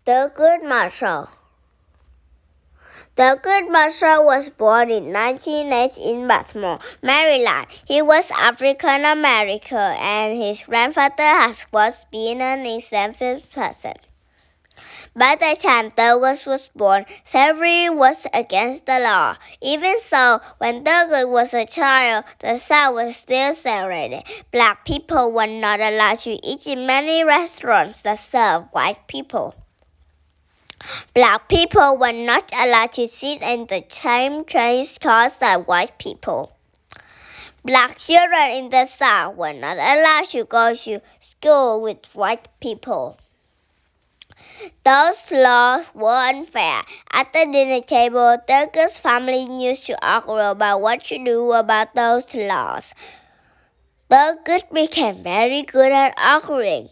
Thurgood Marshall. Thurgood Marshall was born in 1980 in Baltimore, Maryland. He was African American, and his grandfather has once been an enslaved person. By the time Thurgood was born, slavery was against the law. Even so, when Thurgood was a child, the South was still segregated. Black people were not allowed to eat in many restaurants that served white people. Black people were not allowed to sit in the same train cars as white people. Black children in the South were not allowed to go to school with white people. Those laws were unfair. At the dinner table, Thurgood's family used to argue about what to do about those laws. Thurgood became very good at arguing.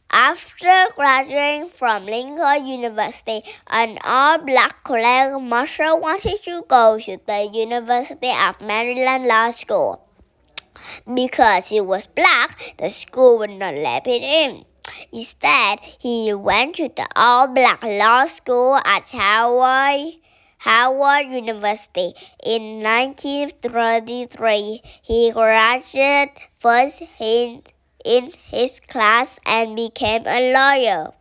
After graduating from Lincoln University, an all-black college, Marshall wanted to go to the University of Maryland Law School. Because he was black, the school would not let him in. Instead, he went to the all-black law school at Howard University. In 1933, he graduated first in his class and became a lawyer.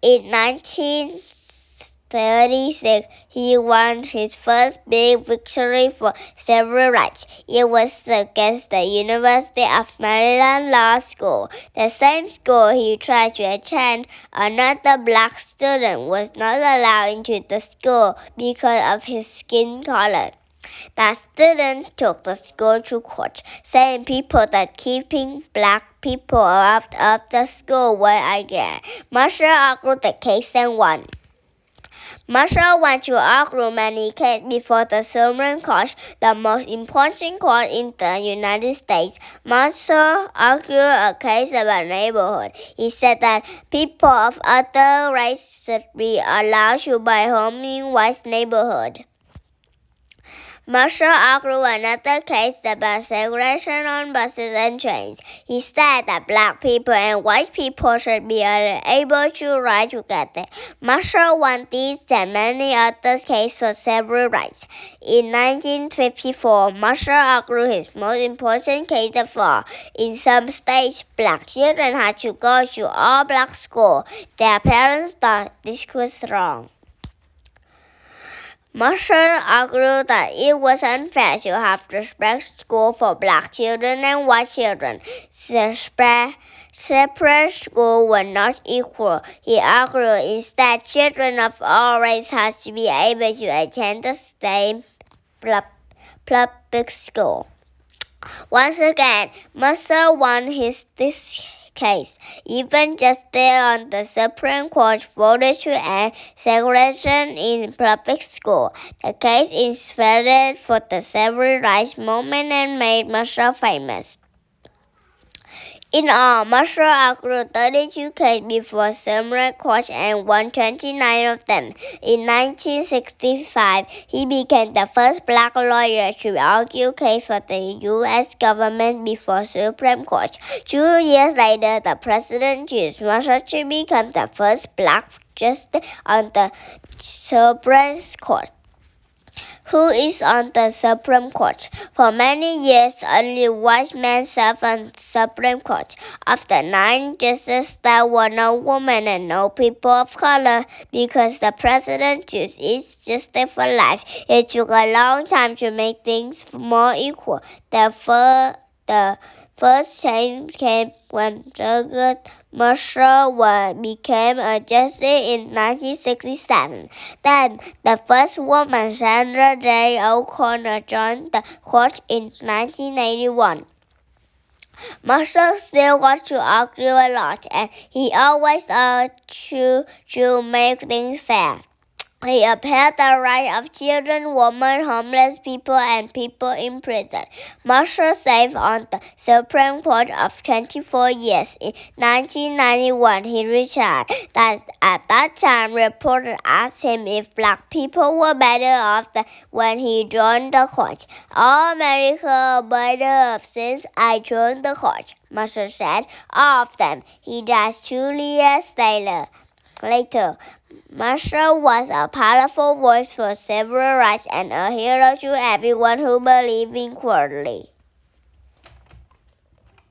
In 1936, he won his first big victory for civil rights. It was against the University of Maryland Law School. The same school he tried to attend. Another black student was not allowed into the school because of his skin color. That student took the school to court, saying people that keeping black people out of the school were against. Marshall argued the case and won. Marshall went to argue many cases before the Supreme Court, the most important court in the United States. Marshall argued a case about neighborhood. He said that people of other races should be allowed to buy homes in white neighborhoods. Marshall argued another case about segregation on buses and trains. He said that black people and white people should be able to ride together. Marshall won these and many other cases for civil rights. In 1954, Marshall argued his most important case of all. In some states, black children had to go to all-black school. Their parents thought this was wrong. Marshall argued that it was unfair to have separate schools for black children and white children. Separate schools were not equal. He argued instead children of all races had to be able to attend the same public school. Once again, Marshall won this case. Even justice on the Supreme Court voted to end segregation in public school. The case inspired for the civil rights movement and made Marshall famous. In all, Marshall argued 32 cases before Supreme Court and won 29 of them. In 1965, he became the first black lawyer to argue cases for the U.S. government before Supreme Court. 2 years later, the president chose Marshall to become the first black justice on the Supreme Court. Who is on the Supreme Court? For many years, only white men served on the Supreme Court. Of the 9 justices, there were no women and no people of color because the president chose each justice for life. It took a long time to make things more equal. The first change came when Thurgood Marshall became a justice in 1967. Then, the first woman, Sandra Day O'Connor, joined the court in 1981. Marshall still got to argue a lot, and he always urged to make things fair. He upheld the rights of children, women, homeless people, and people in prison. Marshall served on the Supreme Court of 24 years. In 1991, he retired. At that time, reporters asked him if black people were better off than when he joined the court. All Americans are better off since I joined the court, Marshall said. All of them. He died 2 years later. Marshall was a powerful voice for civil rights and a hero to everyone who believed in equality.